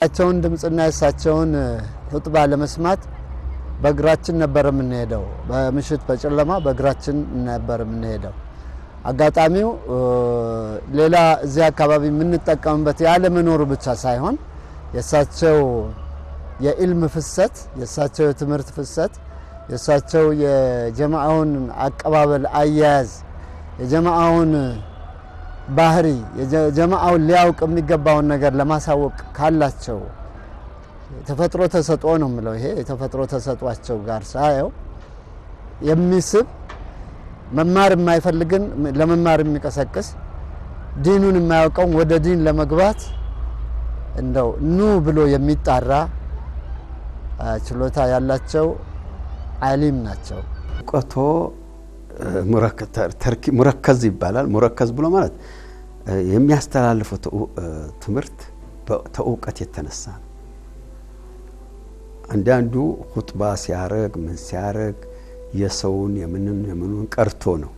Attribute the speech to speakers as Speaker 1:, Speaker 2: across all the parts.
Speaker 1: አቸውን ድምጽና ያሳቸውን ኹጥባ ለመስማት በእግራችን ነበር የምንሄደው። በምሽት በጨለማ በእግራችን ነበር የምንሄደው። አጋጣሚው ሌላ እዚህ አካባቢ የምንጠቀምበት ያለ መኖሩ ብቻ ሳይሆን የሳቸው የኢልም ፍሰት፣ የሳቸው የትምህርት ፍሰት፣ የሳቸው የጀማዓውን አቀባበል አያያዝ፣ የጀማዓውን ባህሪ፣ የጀማዓውን ሊያውቅ የሚገባውን ነገር ለማሳወቅ ካላቸው ተፈጥሮ ተሰጥኦ ነው ምለው። ይሄ የተፈጥሮ ተሰጥኦአቸው ጋር ሳየው የሚስብ መማር የማይፈልግን ለመማር የሚቀሰቅስ ዲኑን የማያውቀው ወደ ዲን ለመግባት እንደው ኑ ብሎ የሚጣራ ችሎታ ያላቸው ዓሊም ናቸው።
Speaker 2: ቆቶ ሙረከዝ ይባላል። ሙረከዝ ብሎ ማለት የሚያስተላልፈው ትምህርት ተውቀት የተነሳ ነው። አንዳንዱ ኹጥባ ሲያረግ ምን ሲያረግ የሰውን የምኑን ቀርቶ ነው።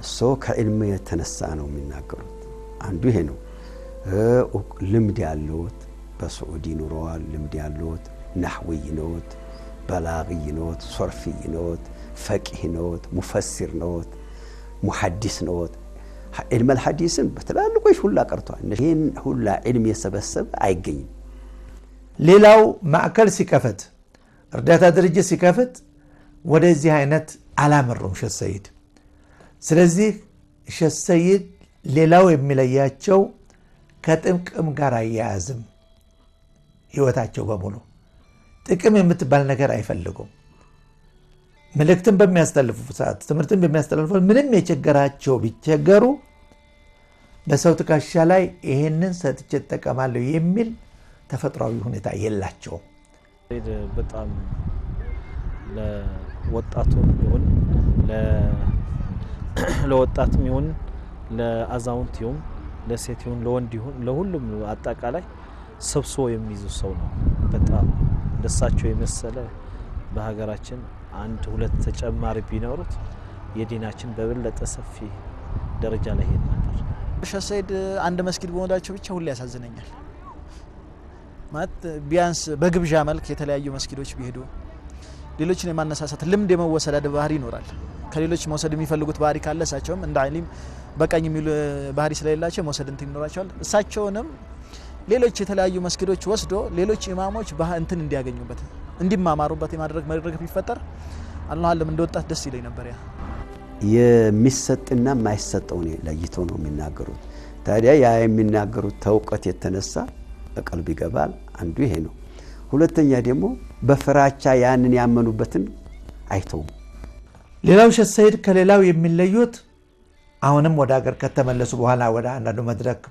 Speaker 2: እሱ ከዕልም የተነሳ ነው የሚናገሩት። አንዱ ይሄ ነው። ልምድ ያለውት በሳዑዲ ኑሮዋል። ልምድ ያለውት ነህዊ ነውት፣ በላጊ ነውት፣ ሶርፊ ነውት፣ ፈቂህ ነውት፣ ሙፈሲር ነውት፣ ሙሐዲስ ነውት። ዕልም الحديثን በተላልቆች ሁላ ቀርቷል። ይሄን ሁላ ዕልም የሰበሰበ አይገኝም።
Speaker 3: ሌላው ማዕከል ሲከፈት እርዳታ ድርጅት ሲከፈት ወደዚህ አይነት አላመሩም ሼህ ሰይድ። ስለዚህ ሼህ ሰይድ ሌላው የሚለያቸው ከጥቅም ጋር አያያዝም። ህይወታቸው በሙሉ ጥቅም የምትባል ነገር አይፈልጉም። መልእክትን በሚያስተላልፉ ሰዓት፣ ትምህርትን በሚያስተላልፉ ምንም የቸገራቸው ቢቸገሩ በሰው ትከሻ ላይ ይሄንን ሰጥቼ ተጠቀማለሁ የሚል ተፈጥሯዊ ሁኔታ የላቸውም።
Speaker 4: በጣም ለወጣቱም ይሁን ለወጣትም ይሁን ለአዛውንት ይሁን ለሴት ይሁን ለወንድ ይሁን ለሁሉም አጠቃላይ ሰብስቦ የሚይዙ ሰው ነው። በጣም ደሳቸው የመሰለ በሀገራችን አንድ ሁለት ተጨማሪ ቢኖሩት የዲናችን በበለጠ ሰፊ ደረጃ ላይ ሄድ ነበር።
Speaker 5: ሼህ ሰይድ አንድ መስጊድ በመሆናቸው ብቻ ሁሉ ያሳዝነኛል። ማለት ቢያንስ በግብዣ መልክ የተለያዩ መስጊዶች ቢሄዱ ሌሎችን የማነሳሳት ልምድ የመወሰድ ባህሪ ይኖራል። ከሌሎች መውሰድ የሚፈልጉት ባህሪ ካለ እሳቸውም እንደ ዓሊም በቀኝ የሚሉ ባህሪ ስለሌላቸው መውሰድ እንትን ይኖራቸዋል። እሳቸውንም ሌሎች የተለያዩ መስጊዶች ወስዶ ሌሎች ኢማሞች እንትን እንዲያገኙበት እንዲማማሩበት የማድረግ መድረክ ቢፈጠር አላህ አለም እንደወጣት ደስ ይለኝ ነበር። ያ
Speaker 2: የሚሰጥና የማይሰጠው ለይተው ነው የሚናገሩት። ታዲያ ያ የሚናገሩት ተውቀት የተነሳ በቀልብ ይገባል። አንዱ ይሄ ነው። ሁለተኛ ደግሞ በፍራቻ ያንን ያመኑበትን አይተው።
Speaker 3: ሌላው ሼህ ሰይድ ከሌላው የሚለዩት አሁንም ወደ ሀገር ከተመለሱ በኋላ ወደ አንዳንዱ መድረክ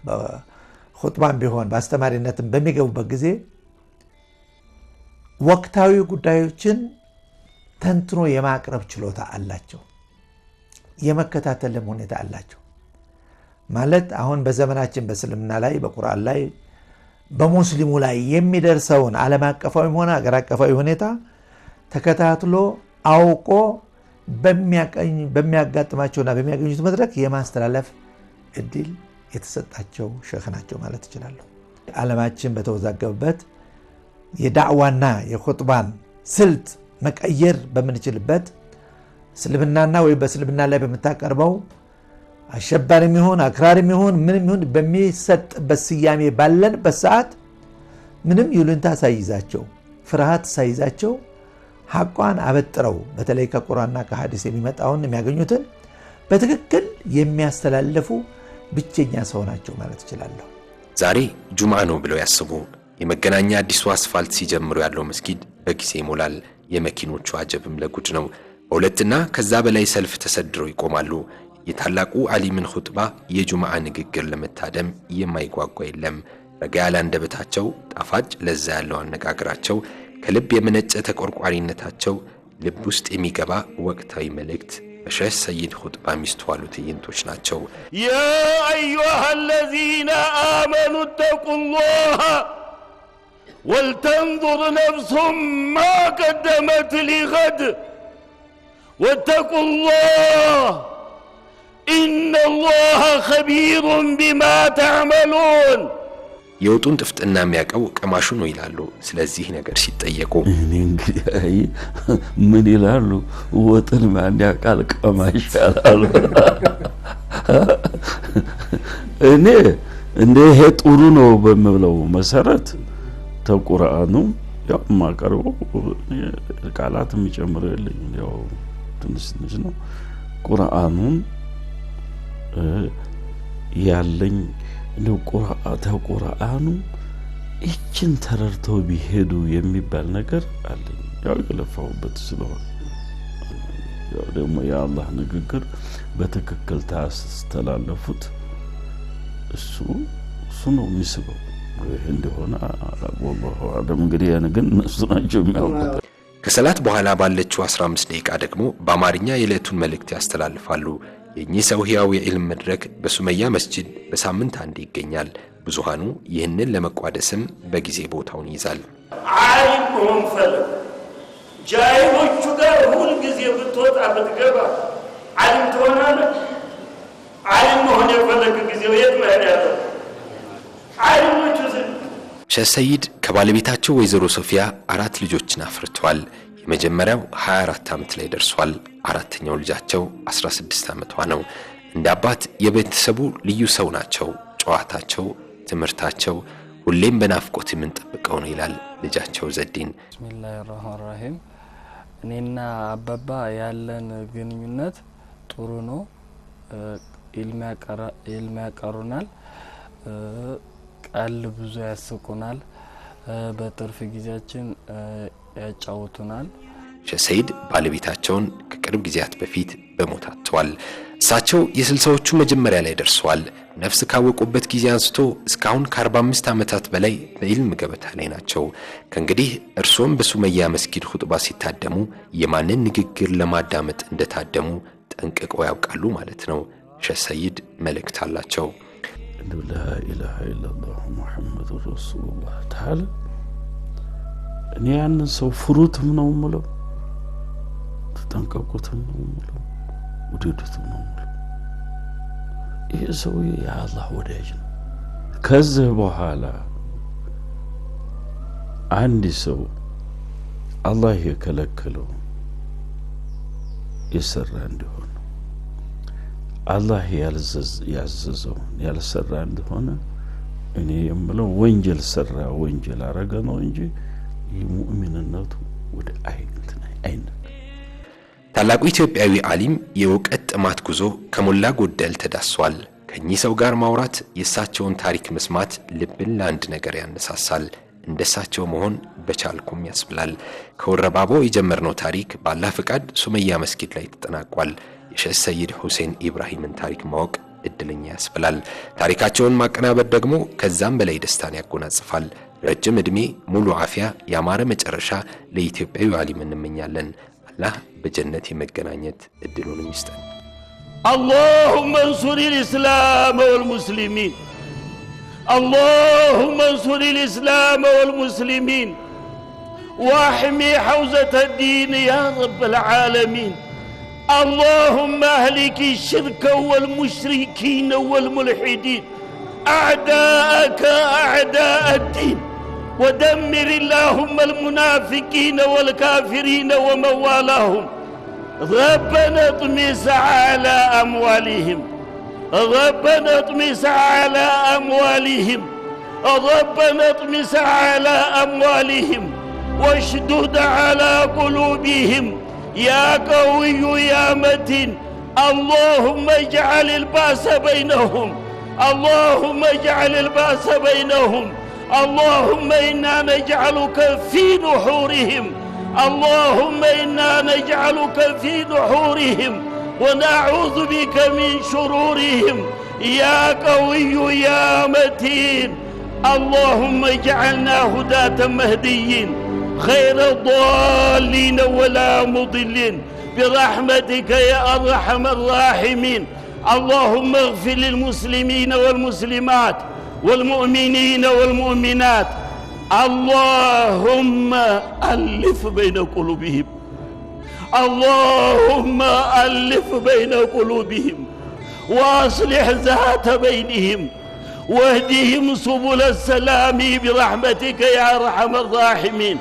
Speaker 3: ኹጥባም ቢሆን በአስተማሪነትም በሚገቡበት ጊዜ ወቅታዊ ጉዳዮችን ተንትኖ የማቅረብ ችሎታ አላቸው። የመከታተልም ሁኔታ አላቸው። ማለት አሁን በዘመናችን በእስልምና ላይ በቁርአን ላይ በሙስሊሙ ላይ የሚደርሰውን ዓለም አቀፋዊም ሆነ ሀገር አቀፋዊ ሁኔታ ተከታትሎ አውቆ በሚያጋጥማቸውና በሚያገኙት መድረክ የማስተላለፍ እድል የተሰጣቸው ሼህ ናቸው ማለት እችላለሁ። ዓለማችን በተወዛገበበት የዳዕዋና የኹጥባን ስልት መቀየር በምንችልበት እስልምናና ወይ በእስልምና ላይ በምታቀርበው አሸባሪም ይሁን አክራሪም ይሁን ምንም ይሁን በሚሰጥበት ስያሜ ባለንበት ሰዓት ምንም ይሉንታ ሳይዛቸው ፍርሃት ሳይዛቸው ሐቋን አበጥረው በተለይ ከቁርአንና ከሐዲስ የሚመጣውን የሚያገኙትን በትክክል የሚያስተላልፉ ብቸኛ ሰው ናቸው ማለት እችላለሁ።
Speaker 6: ዛሬ ጁምዓ ነው ብለው ያስቡ የመገናኛ አዲሱ አስፋልት ሲጀምሩ ያለው መስጊድ በጊዜ ይሞላል። የመኪኖቹ አጀብም ለጉድ ነው። በሁለትና ከዛ በላይ ሰልፍ ተሰድረው ይቆማሉ። የታላቁ ዓሊምን ኹጥባ የጁምዓ ንግግር ለመታደም የማይጓጓ የለም። ረጋ ያለ አንደበታቸው፣ ጣፋጭ ለዛ ያለው አነጋገራቸው፣ ከልብ የመነጨ ተቆርቋሪነታቸው፣ ልብ ውስጥ የሚገባ ወቅታዊ መልእክት በሼህ ሰይድ ኹጥባ ሚስተዋሉ ትዕይንቶች ናቸው።
Speaker 7: ያ አዩሃ الذين آمنوا اتقوا الله ولتنظر نفس ما قدمت لغد واتقوا الله إن الله خبير بما تعملون
Speaker 6: የወጡን ጥፍጥና የሚያውቀው ቀማሹ ነው ይላሉ። ስለዚህ ነገር ሲጠየቁ
Speaker 8: እኔ እንግዲህ ምን ይላሉ? ወጥን ማን ያውቃል ቀማሽ ያላሉ። እኔ እንደ ይሄ ጥሩ ነው በመብለው መሰረት ተቁርአኑ ያው ማቀርበው ቃላት የሚጨምር የለኝ ያው ትንሽ ነው። ቁርአኑን ያለኝ ነው ቁርአኑ እችን ተረርተው ቢሄዱ የሚባል ነገር አለኝ። ያው የለፋውበት ስለሆነ ያው ደግሞ የአላህ ንግግር በትክክል ታስተላለፉት እሱ ነው የሚስበው እንደሆነ ወላሂ አለም። እንግዲህ ያን ግን እነሱ ናቸው የሚያውቁት።
Speaker 6: ከሰላት በኋላ ባለችው 15 ደቂቃ ደግሞ በአማርኛ የዕለቱን መልእክት ያስተላልፋሉ። የኚህ ሰው ሕያው የዕልም መድረክ በሱመያ መስጂድ በሳምንት አንድ ይገኛል። ብዙሃኑ ይህንን ለመቋደስም በጊዜ ቦታውን ይዛል።
Speaker 7: ዓሊም መሆን ፈለግ ጃሂሎቹ ጋር ሁል ጊዜ ብትወጣ ብትገባ ዓሊም ትሆናለህ። ዓሊም መሆን የፈለግ ጊዜ የት መሄድ ያለው ዓሊሞቹ
Speaker 6: ሼህ ሰይድ ከባለቤታቸው ወይዘሮ ሶፊያ 4 ልጆችን አፍርተዋል። የመጀመሪያው 24 ዓመት ላይ ደርሷል። አራተኛው ልጃቸው 16 ዓመቷ ነው። እንደ አባት የቤተሰቡ ልዩ ሰው ናቸው። ጨዋታቸው፣ ትምህርታቸው ሁሌም በናፍቆት የምንጠብቀው ነው ይላል ልጃቸው ዘዲን።
Speaker 9: ቢስሚላሂር ረህማኒር ረሂም። እኔና አባባ ያለን ግንኙነት ጥሩ ነው። ኢልም ያቀሩናል፣ ቀል ብዙ ያስቁናል፣ በትርፍ ጊዜያችን ያጫውቱናል።
Speaker 6: ሼህ ሰይድ ባለቤታቸውን ከቅርብ ጊዜያት በፊት በሞት አጥተዋል። እሳቸው የ60ዎቹ መጀመሪያ ላይ ደርሰዋል። ነፍስ ካወቁበት ጊዜ አንስቶ እስካሁን ከ45 ዓመታት በላይ በኢልም ገበታ ላይ ናቸው። ከእንግዲህ እርሶም በሱመያ መስጊድ ኹጥባ ሲታደሙ የማንን ንግግር ለማዳመጥ እንደታደሙ ጠንቅቀው ያውቃሉ ማለት ነው። ሼህ ሰይድ መልእክት አላቸው።
Speaker 8: ላ ኢላሃ ኢላላህ ሙሐመድ ረሱሉላህ ተዓላ እኔ ያንን ሰው ፍሩትም ነው የምለው፣ ተጠንቀቁትም ነው የምለው፣ ውደዱትም ነው የምለው። ይህ ሰው የአላህ ወዳጅ ነው። ከዚህ በኋላ አንድ ሰው አላህ የከለከለው የሰራ እንደሆነ አላህ ያዘዘውን ያልሰራ እንደሆነ እኔ የምለው ወንጀል ሰራ ወንጀል አረገ ነው እንጂ የሙእሚንነቱ ወደ አይነት።
Speaker 6: ታላቁ ኢትዮጵያዊ ዓሊም የእውቀት ጥማት ጉዞ ከሞላ ጎደል ተዳሷል። ከኚህ ሰው ጋር ማውራት፣ የእሳቸውን ታሪክ መስማት ልብን ለአንድ ነገር ያነሳሳል። እንደሳቸው መሆን በቻልኩም ያስብላል። ከወረባቦ የጀመርነው ታሪክ በአላህ ፍቃድ ሱመያ መስጊድ ላይ ተጠናቋል። የሼህ ሰይድ ሁሴን ኢብራሂምን ታሪክ ማወቅ እድለኛ ያስብላል። ታሪካቸውን ማቀናበር ደግሞ ከዛም በላይ ደስታን ያጎናጽፋል። ረጅም ዕድሜ፣ ሙሉ አፊያ፣ ያማረ መጨረሻ ለኢትዮጵያዊ ዓሊም እንመኛለን። አላህ በጀነት የመገናኘት እድሉን ይስጠን።
Speaker 7: اللهم انصر الإسلام والمسلمين اللهم انصر الإسلام والمسلمين واحمي حوزة الدين يا رب العالمين اللهم اهلك الشرك والمشركين والملحدين أعداءك أعداء الدين ودمر اللهم المنافقين والكافرين ومن والاهم ربنا اطمس على أموالهم ربنا اطمس على أموالهم ربنا اطمس على أموالهم واشدد على قلوبهم يا قوي يا متين اللهم اجعل الباس بينهم اللهم اجعل الباس بينهم اللهم إنا نجعلك في نحورهم اللهم إنا نجعلك في نحورهم ونعوذ بك من شرورهم يا قوي يا متين اللهم اجعلنا هداة مهديين خير الضالين ولا مضلين برحمتك يا أرحم الراحمين اللهم اغفر للمسلمين والمسلمات والمؤمنين والمؤمنات اللهم ألف بين قلوبهم اللهم ألف بين قلوبهم وأصلح ذات بينهم واهدهم سبل السلام برحمتك يا أرحم الراحمين